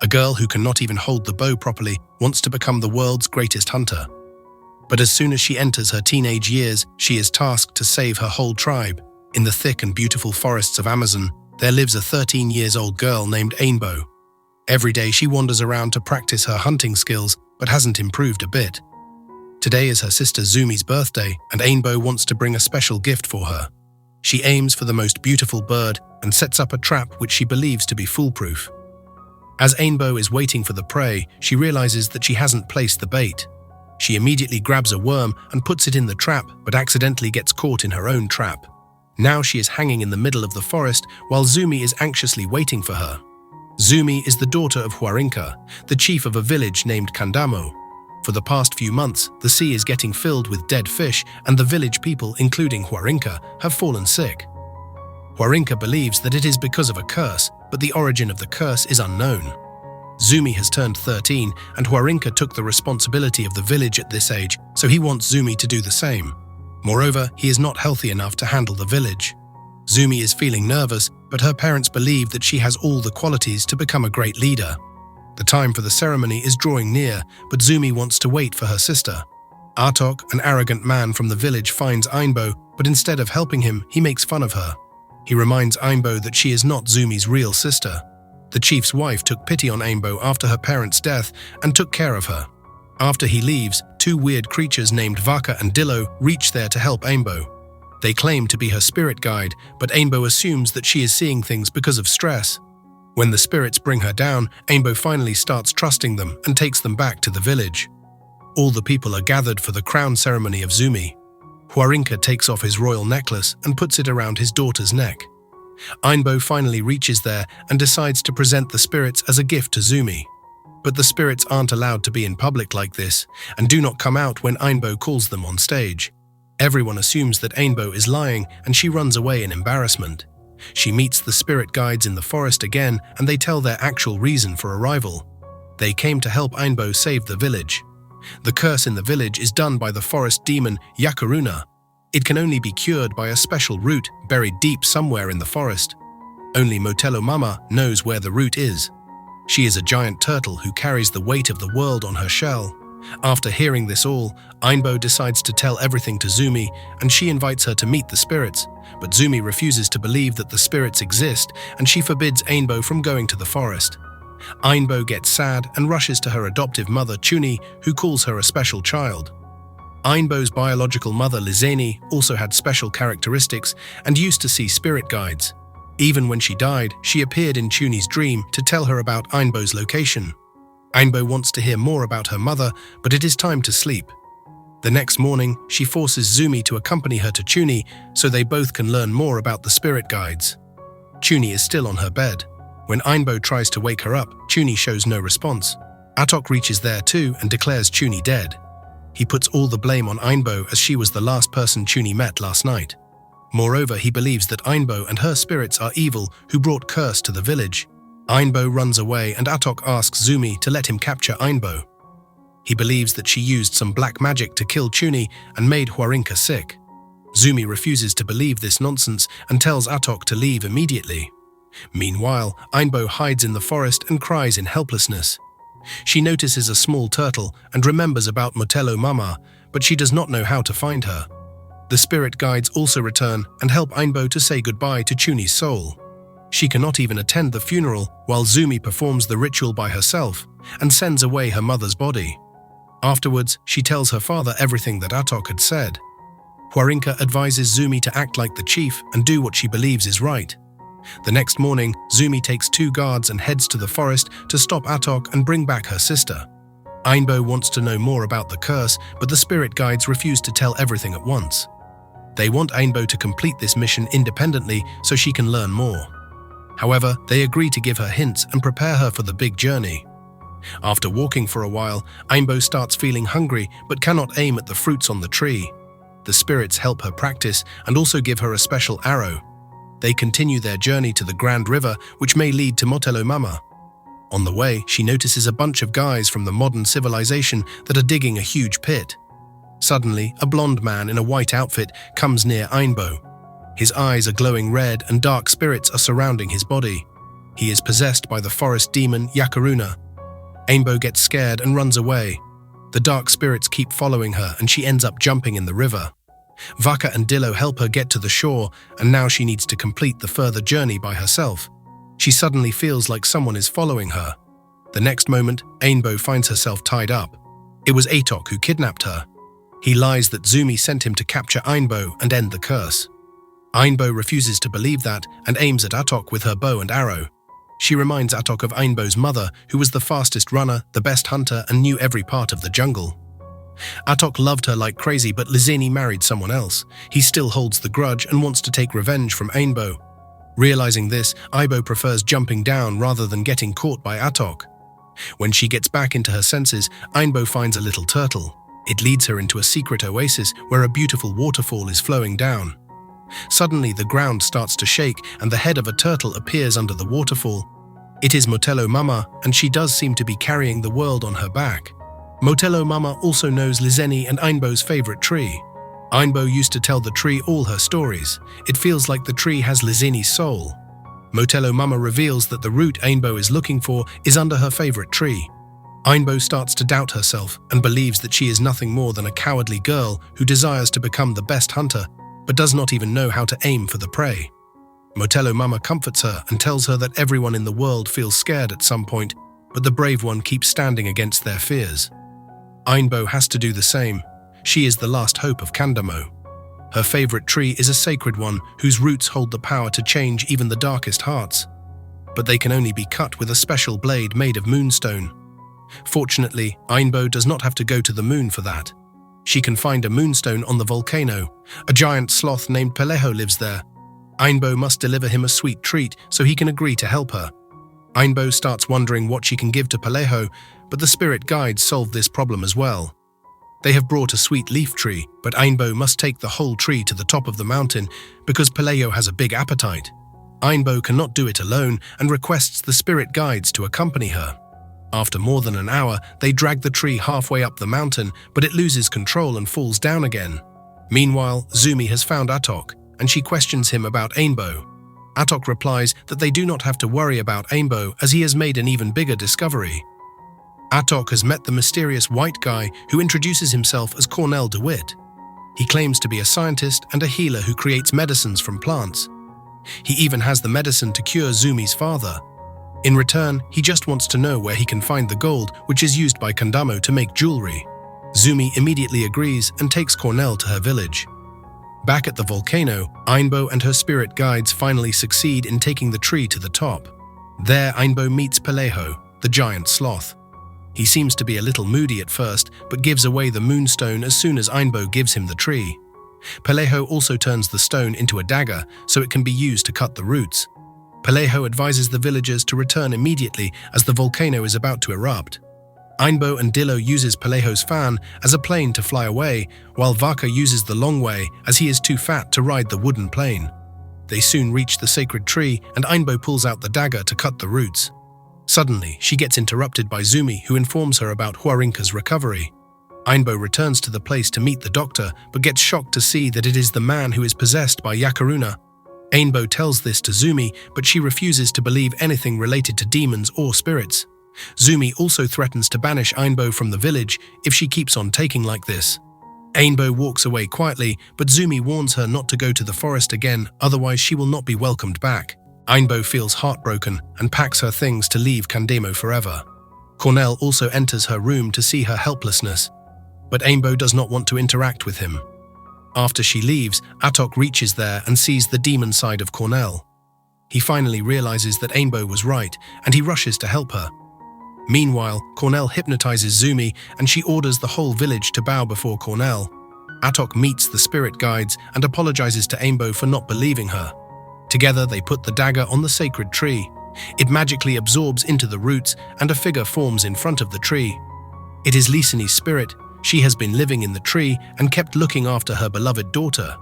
A girl who cannot even hold the bow properly wants to become the world's greatest hunter. But as soon as she enters her teenage years, she is tasked to save her whole tribe. In the thick and beautiful forests of Amazon, there lives a 13-year-old girl named Ainbo. Every day she wanders around to practice her hunting skills, but hasn't improved a bit. Today is her sister Zumi's birthday, and Ainbo wants to bring a special gift for her. She aims for the most beautiful bird and sets up a trap which she believes to be foolproof. As Ainbo is waiting for the prey, she realizes that she hasn't placed the bait. She immediately grabs a worm and puts it in the trap, but accidentally gets caught in her own trap. Now she is hanging in the middle of the forest while Zumi is anxiously waiting for her. Zumi is the daughter of Huarinka, the chief of a village named Kandamo. For the past few months, the sea is getting filled with dead fish, and the village people, including Huarinka, have fallen sick. Huarinka believes that it is because of a curse, but the origin of the curse is unknown. Zumi has turned 13, and Huarinka took the responsibility of the village at this age, so he wants Zumi to do the same. Moreover, he is not healthy enough to handle the village. Zumi is feeling nervous, but her parents believe that she has all the qualities to become a great leader. The time for the ceremony is drawing near, but Zumi wants to wait for her sister. Atok, an arrogant man from the village, finds Ainbo, but instead of helping him, he makes fun of her. He reminds Ainbo that she is not Zumi's real sister. The chief's wife took pity on Ainbo after her parents' death and took care of her. After he leaves, two weird creatures named Vaka and Dillo reach there to help Ainbo. They claim to be her spirit guide, but Ainbo assumes that she is seeing things because of stress. When the spirits bring her down, Ainbo finally starts trusting them and takes them back to the village. All the people are gathered for the crown ceremony of Zumi. Huarinka takes off his royal necklace and puts it around his daughter's neck. Ainbo finally reaches there and decides to present the spirits as a gift to Zumi. But the spirits aren't allowed to be in public like this and do not come out when Ainbo calls them on stage. Everyone assumes that Ainbo is lying and she runs away in embarrassment. She meets the spirit guides in the forest again and they tell their actual reason for arrival. They came to help Ainbo save the village. The curse in the village is done by the forest demon Yakaruna. It can only be cured by a special root buried deep somewhere in the forest. Only Motello Mama knows where the root is. She is a giant turtle who carries the weight of the world on her shell. After hearing this all, Ainbo decides to tell everything to Zumi, and she invites her to meet the spirits, but Zumi refuses to believe that the spirits exist, and she forbids Ainbo from going to the forest. Ainbo gets sad and rushes to her adoptive mother Chuni, who calls her a special child. Ainbo's biological mother Lizeni also had special characteristics and used to see spirit guides. Even when she died, she appeared in Chuni's dream to tell her about Ainbo's location. Ainbo wants to hear more about her mother, but it is time to sleep. The next morning, she forces Zumi to accompany her to Chuni so they both can learn more about the spirit guides. Chuni is still on her bed. When Ainbo tries to wake her up, Chuni shows no response. Atok reaches there too and declares Chuni dead. He puts all the blame on Ainbo as she was the last person Chuni met last night. Moreover, he believes that Ainbo and her spirits are evil who brought curse to the village. Ainbo runs away and Atok asks Zumi to let him capture Ainbo. He believes that she used some black magic to kill Chuni and made Huarinka sick. Zumi refuses to believe this nonsense and tells Atok to leave immediately. Meanwhile, Ainbo hides in the forest and cries in helplessness. She notices a small turtle and remembers about Motello Mama, but she does not know how to find her. The spirit guides also return and help Ainbo to say goodbye to Chuni's soul. She cannot even attend the funeral while Zumi performs the ritual by herself and sends away her mother's body. Afterwards, she tells her father everything that Atok had said. Huarinka advises Zumi to act like the chief and do what she believes is right. The next morning, Zumi takes 2 guards and heads to the forest to stop Atok and bring back her sister. Ainbo wants to know more about the curse, but the spirit guides refuse to tell everything at once. They want Ainbo to complete this mission independently so she can learn more. However, they agree to give her hints and prepare her for the big journey. After walking for a while, Ainbo starts feeling hungry but cannot aim at the fruits on the tree. The spirits help her practice and also give her a special arrow. They continue their journey to the Grand River, which may lead to Motello Mama. On the way, she notices a bunch of guys from the modern civilization that are digging a huge pit. Suddenly, a blonde man in a white outfit comes near Ainbo. His eyes are glowing red and dark spirits are surrounding his body. He is possessed by the forest demon Yakaruna. Ainbo gets scared and runs away. The dark spirits keep following her and she ends up jumping in the river. Vaka and Dillo help her get to the shore, and now she needs to complete the further journey by herself. She suddenly feels like someone is following her. The next moment, Ainbo finds herself tied up. It was Atok who kidnapped her. He lies that Zumi sent him to capture Ainbo and end the curse. Ainbo refuses to believe that and aims at Atok with her bow and arrow. She reminds Atok of Ainbo's mother, who was the fastest runner, the best hunter, and knew every part of the jungle. Atok loved her like crazy, but Lizini married someone else. He still holds the grudge and wants to take revenge from Ainbo. Realizing this, Ainbo prefers jumping down rather than getting caught by Atok. When she gets back into her senses, Ainbo finds a little turtle. It leads her into a secret oasis where a beautiful waterfall is flowing down. Suddenly, the ground starts to shake and the head of a turtle appears under the waterfall. It is Motello Mama, and she does seem to be carrying the world on her back. Motello Mama also knows Lizeni and Ainbo's favorite tree. Ainbo used to tell the tree all her stories. It feels like the tree has Lizeni's soul. Motello Mama reveals that the root Ainbo is looking for is under her favorite tree. Ainbo starts to doubt herself and believes that she is nothing more than a cowardly girl who desires to become the best hunter, but does not even know how to aim for the prey. Motello Mama comforts her and tells her that everyone in the world feels scared at some point, but the brave one keeps standing against their fears. Ainbo has to do the same. She is the last hope of Kandamo. Her favorite tree is a sacred one whose roots hold the power to change even the darkest hearts. But they can only be cut with a special blade made of moonstone. Fortunately, Ainbo does not have to go to the moon for that. She can find a moonstone on the volcano. A giant sloth named Peleho lives there. Ainbo must deliver him a sweet treat so he can agree to help her. Ainbo starts wondering what she can give to Peleho, but the spirit guides solve this problem as well. They have brought a sweet leaf tree, but Ainbo must take the whole tree to the top of the mountain because Peleho has a big appetite. Ainbo cannot do it alone and requests the spirit guides to accompany her. After more than an hour, they drag the tree halfway up the mountain, but it loses control and falls down again. Meanwhile, Zumi has found Atok, and she questions him about Ainbo. Atok replies that they do not have to worry about Ainbo as he has made an even bigger discovery. Atok has met the mysterious white guy who introduces himself as Cornel DeWitt. He claims to be a scientist and a healer who creates medicines from plants. He even has the medicine to cure Zumi's father. In return, he just wants to know where he can find the gold which is used by Kandamo to make jewelry. Zumi immediately agrees and takes Cornel to her village. Back at the volcano, Ainbo and her spirit guides finally succeed in taking the tree to the top. There, Ainbo meets Peleho, the giant sloth. He seems to be a little moody at first, but gives away the moonstone as soon as Ainbo gives him the tree. Peleho also turns the stone into a dagger so it can be used to cut the roots. Peleho advises the villagers to return immediately as the volcano is about to erupt. Ainbo and Dillo uses Peleho's fan as a plane to fly away, while Vaka uses the long way as he is too fat to ride the wooden plane. They soon reach the sacred tree and Ainbo pulls out the dagger to cut the roots. Suddenly, she gets interrupted by Zumi, who informs her about Huarinka's recovery. Ainbo returns to the place to meet the doctor, but gets shocked to see that it is the man who is possessed by Yakaruna. Ainbo tells this to Zumi, but she refuses to believe anything related to demons or spirits. Zumi also threatens to banish Ainbo from the village if she keeps on taking like this. Ainbo walks away quietly, but Zumi warns her not to go to the forest again, otherwise she will not be welcomed back. Ainbo feels heartbroken and packs her things to leave Kandamo forever. Cornel also enters her room to see her helplessness, but Ainbo does not want to interact with him. After she leaves, Atok reaches there and sees the demon side of Cornel. He finally realizes that Ainbo was right, and he rushes to help her. Meanwhile, Cornel hypnotizes Zumi, and she orders the whole village to bow before Cornel. Atok meets the spirit guides and apologizes to Ainbo for not believing her. Together, they put the dagger on the sacred tree. It magically absorbs into the roots, and a figure forms in front of the tree. It is Lysini's spirit. She has been living in the tree and kept looking after her beloved daughter.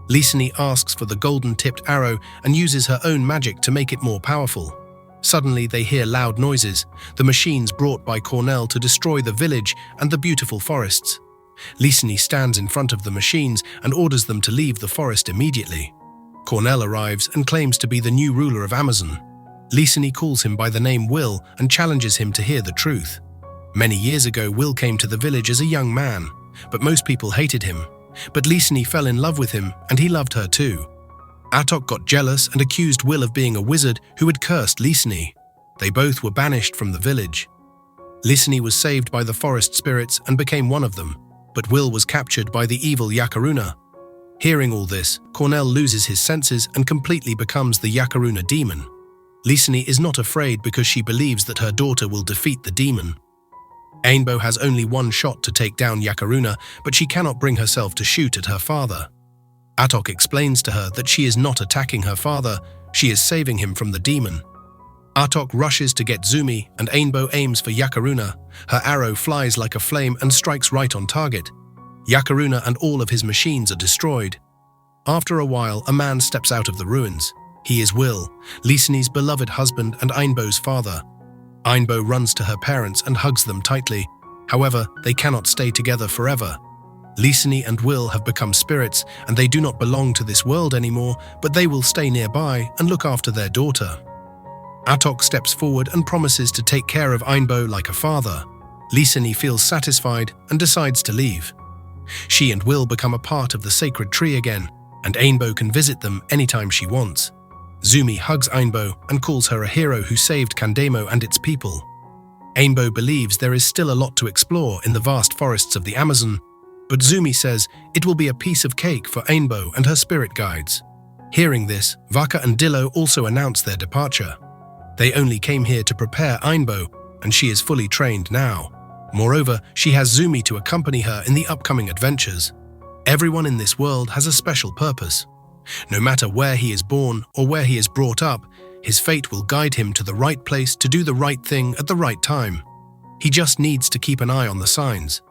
Lysini asks for the golden-tipped arrow and uses her own magic to make it more powerful. Suddenly, they hear loud noises, the machines brought by Cornel to destroy the village and the beautiful forests. Lysini stands in front of the machines and orders them to leave the forest immediately. Cornel arrives and claims to be the new ruler of Amazon. Lisani calls him by the name Will and challenges him to hear the truth. Many years ago, Will came to the village as a young man, but most people hated him. But Lisani fell in love with him, and he loved her too. Atok got jealous and accused Will of being a wizard who had cursed Lisani. They both were banished from the village. Lisani was saved by the forest spirits and became one of them, but Will was captured by the evil Yakaruna. Hearing all this, Cornell loses his senses and completely becomes the Yakaruna demon. Lisani is not afraid because she believes that her daughter will defeat the demon. Ainbo has only one shot to take down Yakaruna, but she cannot bring herself to shoot at her father. Atok explains to her that she is not attacking her father, she is saving him from the demon. Atok rushes to get Zumi, and Ainbo aims for Yakaruna. Her arrow flies like a flame and strikes right on target. Yakaruna and all of his machines are destroyed. After a while, a man steps out of the ruins. He is Will, Lisani's beloved husband and Ainbo's father. Ainbo runs to her parents and hugs them tightly. However, they cannot stay together forever. Lisani and Will have become spirits, and they do not belong to this world anymore, but they will stay nearby and look after their daughter. Atok steps forward and promises to take care of Ainbo like a father. Lisani feels satisfied and decides to leave. She and Will become a part of the sacred tree again, and Ainbo can visit them anytime she wants. Zumi hugs Ainbo and calls her a hero who saved Kandemo and its people. Ainbo believes there is still a lot to explore in the vast forests of the Amazon, but Zumi says it will be a piece of cake for Ainbo and her spirit guides. Hearing this, Vaka and Dillo also announce their departure. They only came here to prepare Ainbo, and she is fully trained now. Moreover, she has Zumi to accompany her in the upcoming adventures. Everyone in this world has a special purpose. No matter where he is born or where he is brought up, his fate will guide him to the right place to do the right thing at the right time. He just needs to keep an eye on the signs.